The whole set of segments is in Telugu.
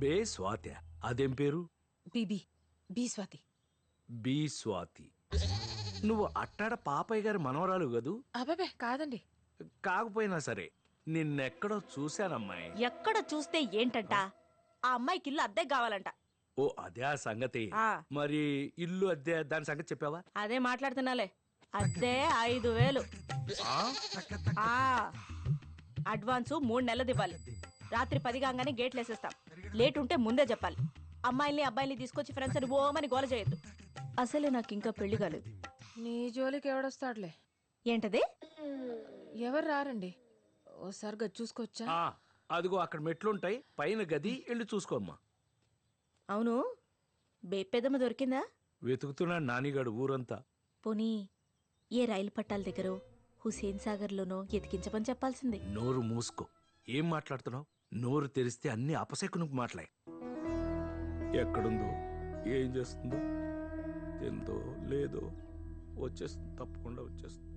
బే స్వాతి. అదేం పేరు? బి స్వాతి. బి స్వాతి. నువ్వు అట్టాడ పాపయ్య గారి మనవరాలు కదూ? అబ్బాబే కాదండి. కాకపోయినా సరే నిన్నెక్కడో చూశానమ్మాయి. ఎక్కడ చూస్తే ఏంటంట? ఆ అమ్మాయికి ఇల్లు అద్దె కావాలంట. ఓ అదే ఆ సంగతి. మరి ఇల్లు అద్దె దాని సంగతి చెప్పావా? అదే మాట్లాడుతున్నాలే. అద్దె 5,000. అడ్వాన్సు 3 నెలలు ఇవ్వాలి. రాత్రి 10 కాగానే గేట్లు వేసేస్తాం. లేట్ ఉంటే ముందే చెప్పాలి. అమ్మాయిల్ని అబ్బాయిల్ని తీసుకొచ్చి ఫ్రెండ్స్ అని ఓమని గోల చేయొద్దు. అసలే నాకు ఇంకా పెళ్లి కాలేదు. నీ జోలికి ఎవడొస్తాడులే. ఏంటది? ఎవరు రారండి. ఓసారి గది చూసుకోవచ్చా? అదిగో అక్కడ మెట్లుంటాయి, పైన గది వెళ్ళి చూసుకోమ్మా. అవును, బేపెదమ్మ దొరికిందా? వెతుకుతున్నాడు నానిగాడు ఊరంతా. పోనీ ఏ రైలు పట్టాల దగ్గర హుసేన్ సాగర్లోనో ఎతికించమని చెప్పాల్సింది. నోరు మూసుకో. ఏం మాట్లాడుతున్నావు? నోరు తెరిస్తే అన్ని అపశకునికి మాట్లాయి. ఎక్కడుందో, ఏం చేస్తుందో, తిందో లేదో వచ్చేస్తుంది, తప్పకుండా వచ్చేస్తుంది.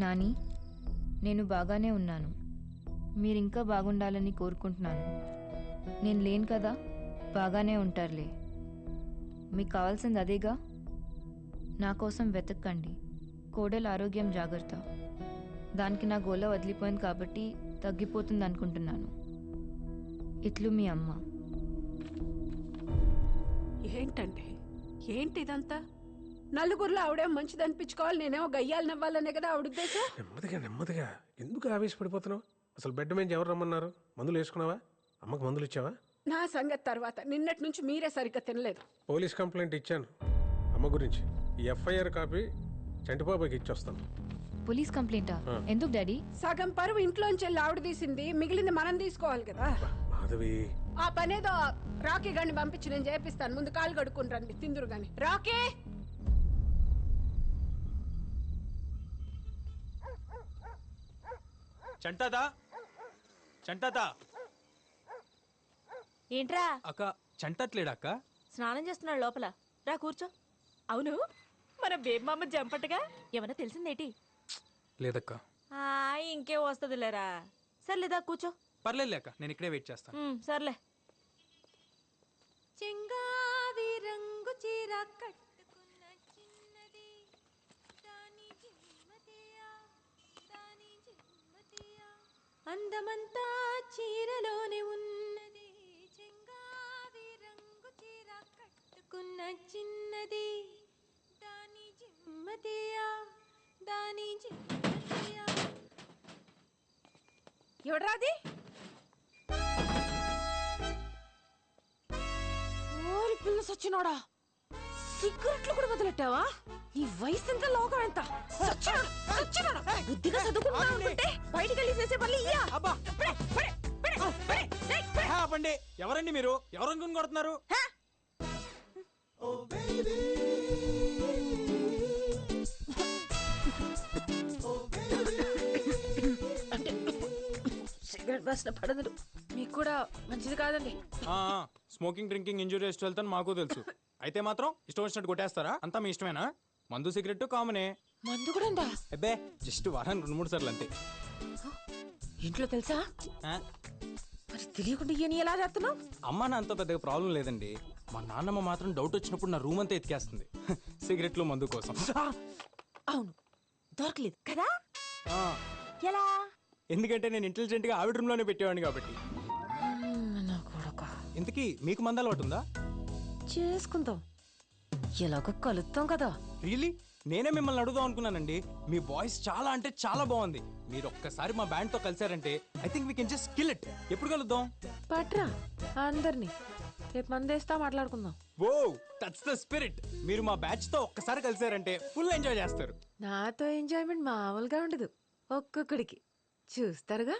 నాని, నేను బాగానే ఉన్నాను. మీరింకా బాగుండాలని కోరుకుంటున్నాను. నేను లేను కదా, బాగానే ఉంటారులే. మీకు కావాల్సింది అదేగా. నా కోసం వెతక్కండి. కోడల ఆరోగ్యం జాగ్రత్త. దానికి నా గోల వదిలిపోయింది కాబట్టి తగ్గిపోతుంది అనుకుంటున్నాను. ఇట్లు మీ అమ్మ. ఏంటండి ఏంటి ఇదంతా? నలుగురిలో ఆవిడేమో మంచిది అనిపించుకోవాలి, నేనేమో గయ్యాలు నవ్వాలనే కదా ఆవిడ ఉద్దేశం. నెమ్మదిగా ఎందుకు ఆవేశపడిపోతున్నావు? అసలు బెడ్ మీద ఎవరు రమ్మన్నారు? మందులు వేసుకున్నావా? అమ్మకు మందులు ఇచ్చావా? నా సంగతి తర్వాత. నిన్నటి నుంచి మీరే సరిగ్గా తినలేదు. పోలీస్ కంప్లైంట్ ఇచ్చాను అమ్మ గురించి. ఈ ఎఫ్ఐఆర్ కాపీ చంటిబాబాకి ఇచ్చొస్తాను. పోలీస్ కంప్లైంటా? ఎందుకు డాడీ? సగం పరువు ఇంట్లోంచి వెళ్ళి ఆవిడ తీసింది, మిగిలింది మనం తీసుకోవాలి కదా. మాధవి, ఆ పనేదో రాకీ గాని పంపించి నేను చేపిస్తాను. ముందు కాలు కడుక్కుని రండి, తిందురు గాని. రాకీ, చంటాదా ఏంట్రా? అక్క చంటట్లేడా? అక్క స్నానం చేస్తున్నాడు లోపల. రా కూర్చో. అవును, మన బేబమ్మ జంపటగా ఏమన్నా తెలిసిందేటి? లేదక్క. ఇంకే వస్తుంది లేరా. సర్లేదా కూర్చో. పర్లేదు అక్క, నేను ఇక్కడే వెయిట్ చేస్తాను. సర్లే. చెంగావి రంగు చీర కట్టుకున్న చిన్నది దాని జిమ్మతియా, దాని జిమ్మతియా, అందమంతా చీరలోనే ఉన్నది. చెంగావి రంగు చీర కట్టుకున్న చిన్నది దాని జిమ్మతియా, దాని జిమ్మతియా. ఎవడ్రాది? పిల్ల సచ్చినోడా, సిగరెట్లు కూడా వదిలెట్టావా? ఈ వయసు ఎంత, లోకం ఎంత? బుద్ధిగా చదువుకుంటున్నా అనుకుంటే బయటికి వెళ్ళి చేసే పనులు ఇయ్యా. ఎవరండి మీరు? ఎవరనుకుని కొడుతున్నారు? సిగరెట్ వాసన పడదు. మీకు కూడా మంచిది కాదండి. స్మోకింగ్ డ్రింకింగ్ ఇంజూరియస్ హెల్త్ అని మాకు తెలుసు. అయితే మాత్రం ఇష్టం వచ్చినట్టు కొట్టేస్తారా? అంతా మీ ఇష్టమేనా? మందు సిగరెట్ కామనే. మందు కూడా ఉందా? అబ్బే, జస్ట్ వారానికి 2-3 సార్లు అంతే. ఇంట్లో తెలుసా? మరి తెలియకుండా ఇయని ఎలా చేస్తున్నావు? అమ్మ నాన్నతో పెద్దగా ప్రాబ్లం లేదండి. మా నాన్నమ్మ మాత్రం డౌట్ వచ్చినప్పుడు నా రూమ్ అంతా ఎతికేస్తుంది సిగరెట్లు మందు కోసం. అవును, దొరకలేదు కదా. ఎలా? ఎందుకంటే నేను ఇంటెలిజెంట్ గా ఆవిడ రూమ్ లోనే పెట్టేవాడిని కాబట్టి. ఇంతకీ మీకు మందు అలవాటు ఉందా? చేసుకుందాం, ఎలాగో కలుద్దాం కదా. రియలీ? నేనే మిమ్మల్ని అడుగుదాం అనుకున్నానండి. మీ వాయిస్ చాలా అంటే చాలా బాగుంది. మీరు ఒక్కసారి మా బ్యాండ్ తో కలిసారంటే I think we can just kill it. ఎప్పుడు కలుద్దాం? పట్రా అందరినీ రేపు మందేస్తా మాట్లాడుకుందాం. Oh that's the spirit. మీరు మా బ్యాచ్ తో ఒక్కసారి కలిసారంటే ఫుల్ ఎంజాయ్ చేస్తారు. నాతో ఎంజాయ్మెంట్ మామూలుగా ఉండదు, ఒక్కొక్కడికి చూస్తారుగా.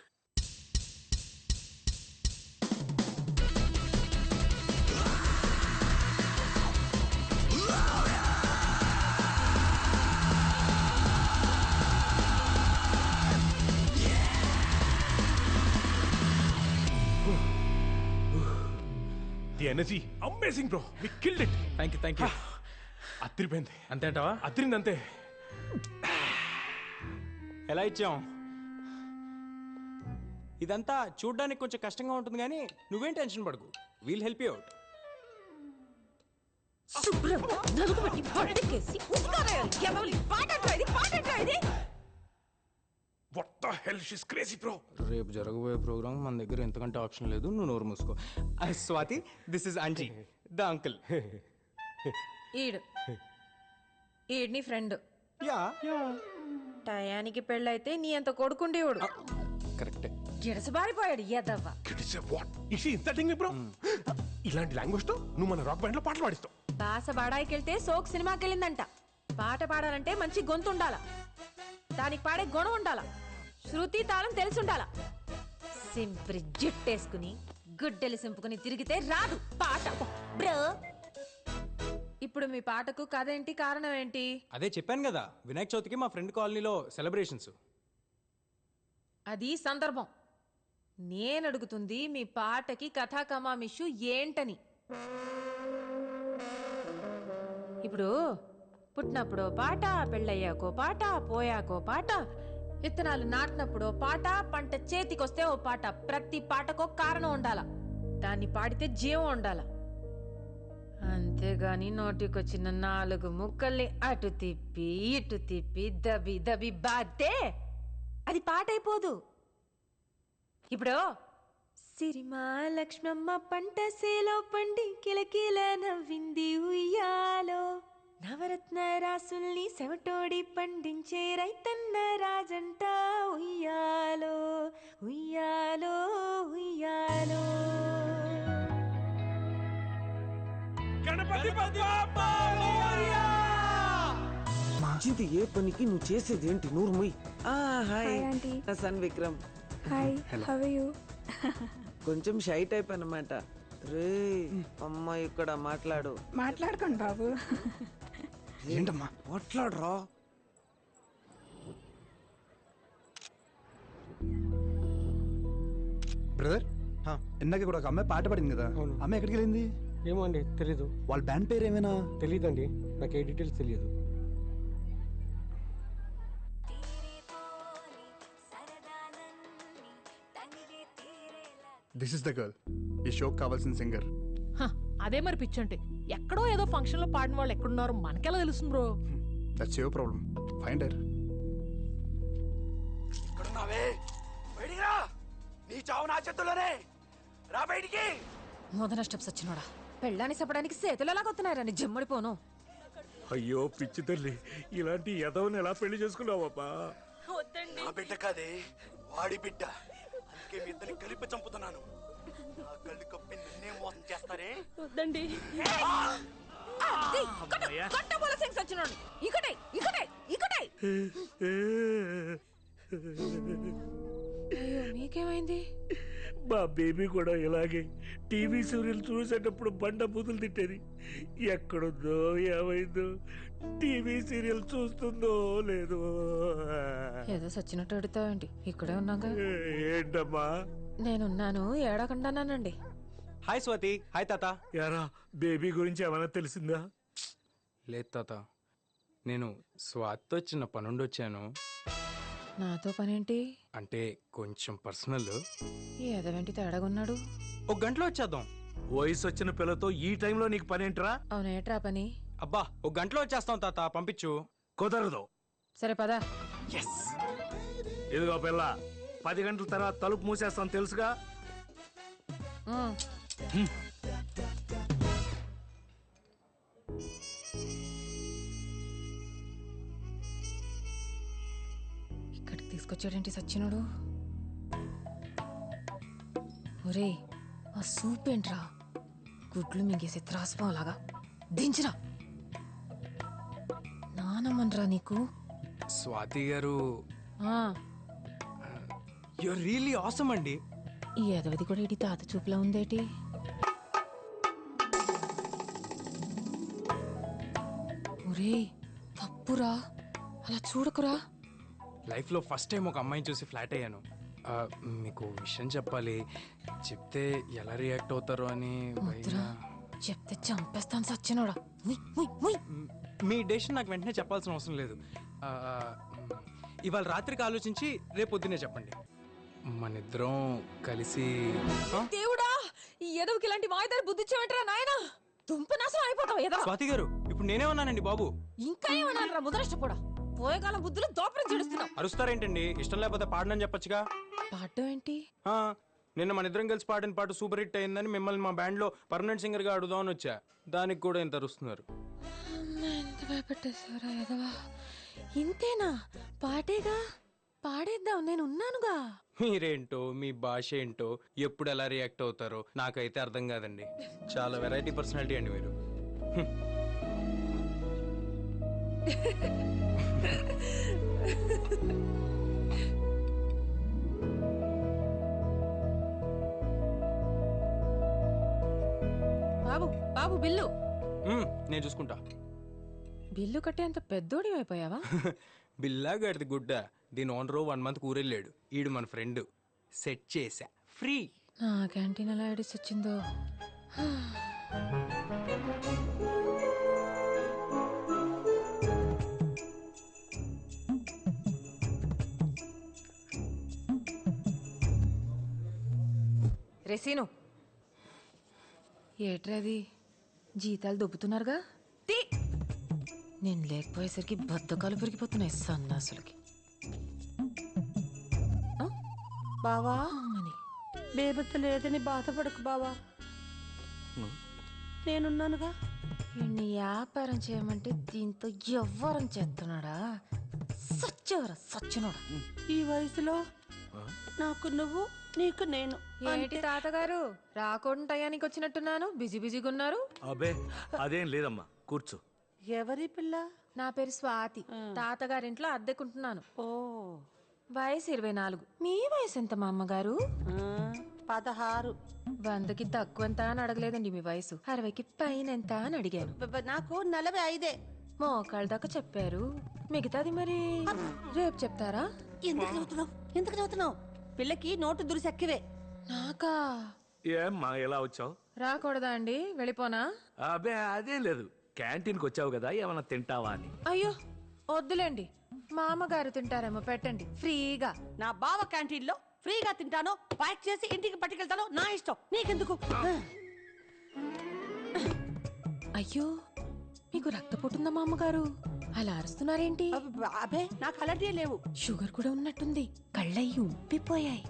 The energy amazing bro, we killed it. Thank you. అదిరిపోయింది. అంతేంటావా? అదిరింది అంతే. ఎలా ఇచ్చాం? ఇదంతా చూడ్డానికి కొంచెం కష్టంగా ఉంటుంది కానీ నువ్వేం టెన్షన్ పడకు. We'll help you out. శుభ్రంగా నలుగు పెట్టి పడకేసి ఉతికారేయాలి. ఎవరి పాటంట్రా ఇది, పాటంట్రా ఇది. What the hell, she's crazy bro. రేపు జరగబోయే ప్రోగ్రామ్ మన దగ్గర ఎంతకంటే ఆప్షన్ లేదు. నువ్వు నోరు మూసుకో. Swathi, this is aunty the uncle. ఈడ్ని ఫ్రెండ్. యా టయానికి పెళ్ళైతే నీ అంత కొడుకుండేవాడు. కరెక్టే. గిడసబారిపోయాడు ఎదవ్వ. What is she insulting me bro? ఇలాంటి లాంగ్వేజ్ తో నువ్వు మన రాక్ బ్యాండ్ లో పాటలు పాడిస్తావు. బాస బాడాయికెళ్తే సోక్ సినిమాకి వెళ్ళిందంట. పాట పాడాలంటే మంచి గొంతు ఉండాల, దానికి పాడే గుణం ఉండాల, శృతి తాళం తెలిసి ఉండాల. సింప్రి జుట్టేసుకుని గుడ్డెలు సింపుకుని తిరిగితే రాదు పాట బ్రో. ఇప్పుడు మీ పాటకు కథ ఏంటి, కారణం ఏంటి? అదే చెప్పాను కదా, వినాయక చవితికి మా ఫ్రెండ్ కాలనీలో సెలబ్రేషన్స్. అది సందర్భం. నేను అడుగుతుంది మీ పాటకి కథా కమామిషు ఏంటని. ఇప్పుడు పుట్టినప్పుడో పాట, పెళ్ళయ్యాకో పాట, పోయాకో పాట, విత్తనాలు నాటినప్పుడో పాట, పంట చేతికొస్తే ఓ పాట. ప్రతి పాటకో కారణం ఉండాల, దాన్ని పాడితే జీవం ఉండాల. అంతేగాని నోటికొచ్చిన 4 ముక్కల్ని అటు తిప్పి ఇటు తిప్పి దబి దబి బాతే అది పాట అయిపోదు. ఇప్పుడు సిరిమా లక్ష్మమ్మ పంట సేలో పండి కిలకిల నవ్వింది ఉయ్యాలో, నవరత్న రాసుల్ని సెవటోడి పండించే రైతన్న రాజంట ఉయ్యాలో ఉయ్యాలో ఉయ్యాలో. గణపతి బప్పా మోరియా. మంచిది ఏ పనికి నువ్వు చేసేది ఏంటి? నూరు ముయ్. Hi aunty. Son Vikram. Hi, how are you? కొంచెం షై టైప్ అన్నమాట. రే అమ్మ ఇక్కడ మాట్లాడు. మాట్లాడుకోండి బాబు. ఏంటమ్మా మాట్లాడరా. బ్రదర్, ఇందాక కూడా ఒక అమ్మాయి పాట పాడింది కదా, అమ్మాయి ఎక్కడికి వెళ్ళింది? ఏమో అండి, తెలీదు. వాళ్ళ బ్యాండ్ పేరు ఏమైనా? తెలీదండి, నాకు ఏ డీటెయిల్స్ తెలియదు. దిస్ ఇస్ ద గర్ల్, ఈ షోకి కావాల్సిన సింగర్. అదే మరి పిచ్చంటే ఎక్కడో ఏదో ఫంక్షన్ లో పాడిన వాళ్ళు ఎక్కడున్నారో మనకెలా తెలుస్తుంది bro? That's your problem. Find her. ఇక్కడున్నావే, బయటికి రా. నీ చావు నా చేతుల్లోనే, రా బయటికి. మొదన స్టెప్స్ వచ్చినోడా, పెళ్ళాన్ని చెప్పడానికి చేతులు ఎలాగొస్తున్నారని జమ్మడిపోను. అయ్యో పిచ్చి తల్లి, ఇలాంటి ఎదవని ఎలా పెళ్లి చేసుకున్నావబ్బా? నా బిడ్డ కాదే, వాడి బిడ్డ. అందుకే మీ ఇద్దరిని కలిపి చంపుతున్నాను. నా కళ్ళు కప్పి నిన్నే మోసం చేస్తారే. వద్దండి. వచ్చినోడు ఇకటే ఇకటే ఇకటే. అయ్యో మీకేమైంది? మా బేబీ కూడా ఇలాగే టీవీ సీరియల్ చూసేటప్పుడు బండ బూతులు తిట్టేది. ఎక్కడుందో ఏమైందో, టీవీ సీరియల్ చూస్తుందో లేదో. ఏదో సచ్చినట్టు అడుగుతావేంటి? ఇక్కడే ఉన్నాగా. ఏంటమ్మా? నేనున్నాను, ఏడకుండానండి. హాయ్ స్వాతి. హాయ్ తాత. యారా బేబీ గురించి ఏమైనా తెలిసిందా? లేదు తాత, నేను స్వాతితో చిన్న పనుండి వచ్చాను. నాతో పనేంటి? అంటే కొంచెం పర్సనల్. ఏదవేంటి తేడాగున్నాడు? ఒక గంటలో వచ్చేద్దాం. వయసు వచ్చిన పిల్లతో ఈ టైంలో నీకు పనేంట్రా? అవునేట్రా పని? అబ్బా, ఒక గంటలో వచ్చేస్తాం తాత, పంపించు. కుదరదు. సరే పదా. ఇదిగో పిల్ల, 10 గంటల తర్వాత తలుపు మూసేస్తాం తెలుసుగా. వచ్చాడేంటి సచ్చినోడు? ఒరే ఆ సూప్ ఏంట్రా గుడ్లు మింగేసి త్రాసుపాలాగా దించరా. నానమ్మన్రా నీకు. స్వాతి గారు ఆ, యూర్ రియల్లీ ఆసమ్ అండి. ఈ ఎదవది కూడా ఇటు తాత చూపులా ఉందేటి? ఒరే తప్పురా, అలా చూడకురా. లైఫ్లో ఫస్ట్ టైం ఒక అమ్మాయిని చూసి ఫ్లాట్ అయ్యాను. మీకు విషయం చెప్పాలి, చెప్తే ఎలా రియాక్ట్ అవుతారో అని వద్దురా, చెప్తే చంపేస్తాను సచ్చినోడా. ముయ్, ముయ్, ముయ్. మీ డెసిషన్ నాకు వెంటనే చెప్పాల్సిన అవసరం లేదు. ఇవాళ రాత్రికి ఆలోచించి రేపు పొద్దునే చెప్పండి. మనిద్దరం కలిసి దేవుడా, ఈ ఎదవకి ఇలాంటి మాయదారి బుద్ధి ఇచ్చావంటరా నాయనా. దుంపనాశనం అయిపోతావు ఎదవ. స్వాతి గారు, ఇప్పుడు నేనే ఉన్నానండి బాబు. ఇంకా ఏమన్నారా ముదరష్టపోడా, పోయేకాలం బుద్ధులు దోపరం చెడుస్తున్నావు. అరుస్తారేంటండి? ఇష్టం లేకపోతే పాడనని చెప్పొచ్చుగా. పాడటం ఏంటి? నిన్న మన ఇద్దరం కలిసి పాడిన పాట సూపర్ హిట్ అయిందని మిమ్మల్ని మా బ్యాండ్ లో పర్మనెంట్ సింగర్ గా అడుగుదామని వచ్చా. దానికి కూడా ఇంత అరుస్తున్నారు. ఎంత భయపెట్టేశారా ఎదవా. ఇంతేనా? పాటేగా, పాడేద్దాం, నేను ఉన్నానుగా. మీరేంటో మీ భాష ఏంటో ఎప్పుడు ఎలా రియాక్ట్ అవుతారో నాకైతే అర్థం కాదండి. చాలా వెరైటీ పర్సనాలిటీ అండి మీరు. బాబు బాబు బిల్లు. నేను చూసుకుంటా. బిల్లు కట్టే అంత పెద్దోడి అయిపోయావా? బిల్లా గడిది గుడ్డ. దీని ఓనరు 1 month ఊరెళ్ళాడు. ఈడు మన ఫ్రెండ్. సెట్ చేసా ఫ్రీ. నా క్యాంటీన్ ఎలా ఐడిస్ వచ్చిందో. రెసీను ఏట్రది, జీతాలు దొబ్బుతున్నారుగా. నేను లేకపోయేసరికి బద్దకాలు పెరిగిపోతున్నాయి సన్నాసులకి. బావా, అమ్మని బేబత్త లేదని బాధపడకు బావా, నేనున్నానుగా. వీడిని వ్యాపారం చేయమంటే దీంతో ఎవ్వరం చేస్తున్నాడా? సచ్చవరా సచ్చినోడా. ఈ వయసులో నాకు నువ్వు, నీకు నేను. ఏంటి తాతగారు రాకుండా టయానికి వచ్చినట్టున్నాను? బిజీ బిజీగా ఉన్నారు. అబే అదేం లేదమ్మా, కూర్చో. ఎవరి పిల్ల? నా పేరు స్వాతి, తాతగారింట్లో అద్దెకుంటున్నాను. ఓ, వయసు 24. మీ వయసు ఎంత మా అమ్మగారు? 16. 100కి తక్కువ ఎంత అని అడగలేదండి మీ వయసు. 60కి పైన ఎంత అని అడిగాను. నాకు 45. మోకాళ్ళ దాకా చెప్పారు, మిగతాది మరి రేపు చెప్తారా? ఎందుకు చదువుతున్నావు? పిల్లకి నోటు దురిసెక్కివే. నాకా? ఏమ్మా ఎలా వచ్చావు? రాకూడదా అండి, వెళ్ళిపోనా? అబే అదేం లేదు, క్యాంటీన్కి వచ్చావు కదా, ఏమన్నా తింటావా అని. అయ్యో వద్దులేండి, మా అమ్మగారు తింటారేమో, పెట్టండి ఫ్రీగా. నా బావ క్యాంటీన్లో ఫ్రీగా తింటాను, ప్యాక్ చేసి ఇంటికి పట్టుకెళ్తాను, నా ఇష్టం, నీకెందుకు? అయ్యో మీకు రక్తపోటుందా మా అమ్మగారు? అలా అరుస్తున్నారేంటి? అబే నాకు అలర్జీ లేవు. షుగర్ కూడా ఉన్నట్టుంది, కళ్ళయ్యి ఉబ్బిపోయాయి.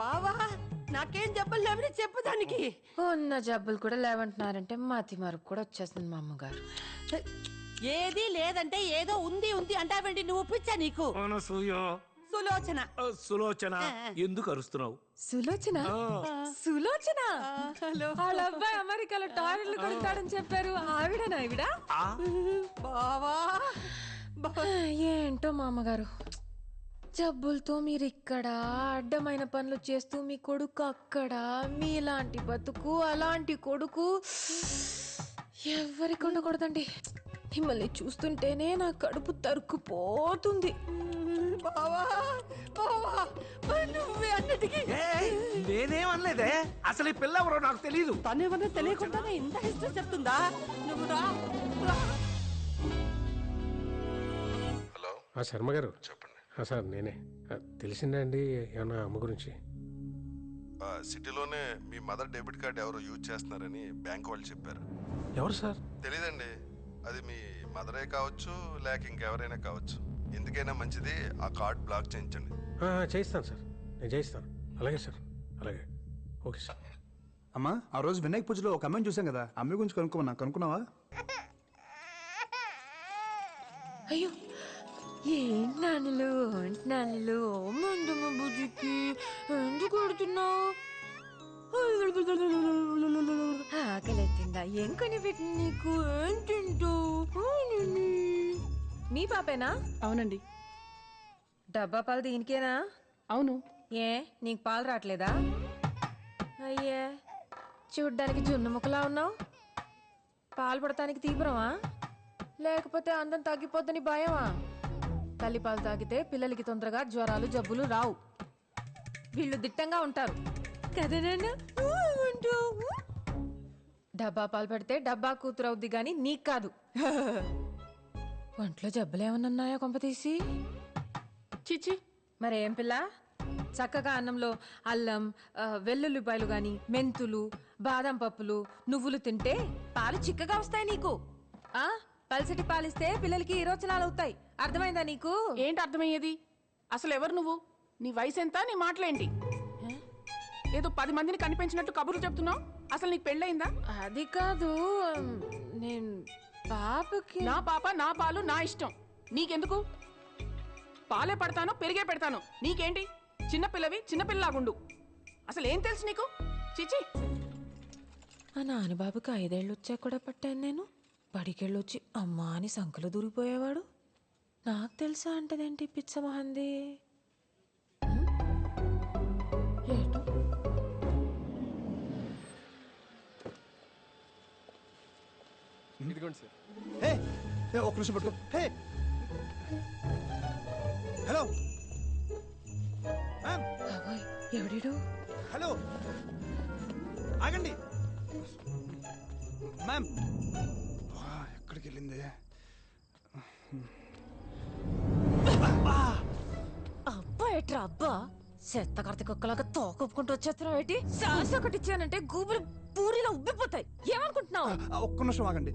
బావా నాకేం జబ్బులు లేవని చెప్పు దానికి. ఉన్న జబ్బులు కూడా లేవంటున్నారంటే మతి మరుపు కూడా వచ్చేస్తుంది మా అమ్మగారు. ఏది లేదంటే ఏదో ఉంది ఉంది అంటావేంటి నువ్వు? పిచ్చా నీకు? సులోచన. సులోచన ఎందుకు అరుస్తున్నావు? సులోచన? సులోచన వాళ్ళ అబ్బాయి అమెరికాలో టాయిలెట్లు కొడతాడని చెప్పారు, ఆవిడనా ఈవిడ? బావా ఏంటో మా అమ్మగారు, జబ్బులతో మీరు ఇక్కడ, అడ్డమైన పనులు చేస్తూ మీ కొడుకు అక్కడ. మీలాంటి బతుకు, అలాంటి కొడుకు ఎవరికి ఉండకూడదండి. మిమ్మల్ని చూస్తుంటేనే నా కడుపు తరుక్కుపోతుంది. బావా బావా నువ్వే అన్నిటికీ. నేనేమనలేదే, అసలు ఈ పిల్ల ఎవరో నాకు తెలియదు. తనేమన్నా తెలియకుండానే ఇంత హిస్టరీ చెప్తుందా? నువ్వు రా. హలో శర్మ గారు చెప్పండి. సార్ నేనే. తెలిసిందా అండి ఏమన్నా అమ్మ గురించి? సిటీలోనే మీ మదర్ డెబిట్ కార్డ్ ఎవరో యూజ్ చేస్తున్నారని బ్యాంక్ వాళ్ళు చెప్పారు. ఎవరు సార్? తెలీదండి, అది మీ మదరే కావచ్చు లేక ఇంకెవరైనా కావచ్చు. ఎందుకైనా మంచిది ఆ కార్డ్ బ్లాక్ చేయించండి. చేయిస్తాను సార్, నేను చేయిస్తాను. అలాగే సార్, అలాగే. Okay sir. అమ్మా ఆ రోజు వినాయక పూజలో ఒక అమ్మాయిని చూసాం కదా, అమ్మాయి గురించి కనుక్కున్నావా? అయ్యో ఏంటి నాన్నలు మందమ్మ బుజ్జికి ఎందుకు కొడుతున్నావు? ఆకలెత్తిందా? ఏం కనిపెట్టింది నీకు? ఏం తింటావు? మీ పాపేనా? అవునండి. డబ్బా పాలు దీనికేనా? అవును. ఏ నీకు పాలు రావట్లేదా? అయ్యే చూడ్డానికి జున్ను ముక్కలా ఉన్నావు. పాలు పడటానికి తీవ్రమా లేకపోతే అందం తగ్గిపోద్దని భయమా? తల్లి పాలు తాగితే పిల్లలకి తొందరగా జ్వరాలు జబ్బులు రావు. వీళ్ళు దిట్టంగా ఉంటారు కదా నాన్న? డబ్బా పాలు పెడితే డబ్బా కూతురు అవుద్ది గాని నీకు కాదు. ఒంట్లో జబ్బులేమన్నాయా కొంపతీసి? చిచి, మరేం పిల్ల? చక్కగా అన్నంలో అల్లం వెల్లుల్లిపాయలు గాని మెంతులు బాదం పప్పులు నువ్వులు తింటే పాలు చిక్కగా వస్తాయి నీకు. ఆ పల్సటి పాలిస్తే పిల్లలకి ఈరోచనాలు అవుతాయి. అర్థమైందా నీకు? ఏంటి అర్థమయ్యేది? అసలు ఎవరు నువ్వు? నీ వయసు ఎంత? నీ మాటలేంటి? ఏదో 10 మందిని కనిపించినట్టు కబుర్లు చెప్తున్నావు. అసలు నీకు పెళ్ళయిందా? అది కాదు, నేను పాపకి. నా పాప నా పాలు నా ఇష్టం. నీకెందుకు? పాలే పడతాను పెరిగే పెడతాను. నీకేంటి? చిన్నపిల్లవి చిన్నపిల్లలాగుండు. అసలు ఏం తెలుసు నీకు? చిచి. ఆ నాన్నబాబుకి 5 ఏళ్ళు వచ్చాక కూడా పట్టాను నేను. బడికెళ్ళొచ్చి అమ్మా అని సంకలు దూరిపోయేవాడు. నాకు తెలుసా అంటదేంటి పిచ్చ మహంది? ఏటు ఇదిగోండి సార్. హే ఒక్క నిమిషం పట్టుకో. హే హలో బాబోయ్, ఎవడీడు? హలో ఆగండి మ్యామ్. ఎక్కడికి వెళ్ళింది? అబ్బా ఎట్రా అబ్బా, చెత్త కర్త కుక్కలాగా తోకొప్పుకుంటూ వచ్చేస్తున్నావు ఏంటి? సాస్ ఒకటి ఇచ్చానంటే గూబులు పూరిలో ఉబ్బిపోతాయి. ఏమనుకుంటున్నావు? ఒక్క నిమిషం ఆగండి,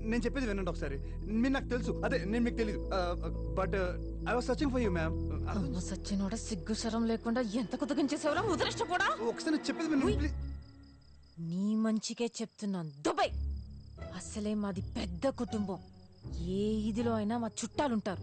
నేను చెప్పేది వినండి ఒకసారి. మీరు నాకు తెలుసు, అదే నేను మీకు తెలియదు. But I was searching for you ma'am. సచ్చినోడ సిగ్గు శరం లేకుండా ఎంత కుదగించేసేవరా ముదరష్ట కూడా. ఒకసారి నేను చెప్పేది వినండి ప్లీజ్. నీ మంచికే చెప్తున్నాను. దుబాయ్ అసలే మాది పెద్ద కుటుంబం. ఏ ఇదిలో అయినా మా చుట్టాలుంటారు.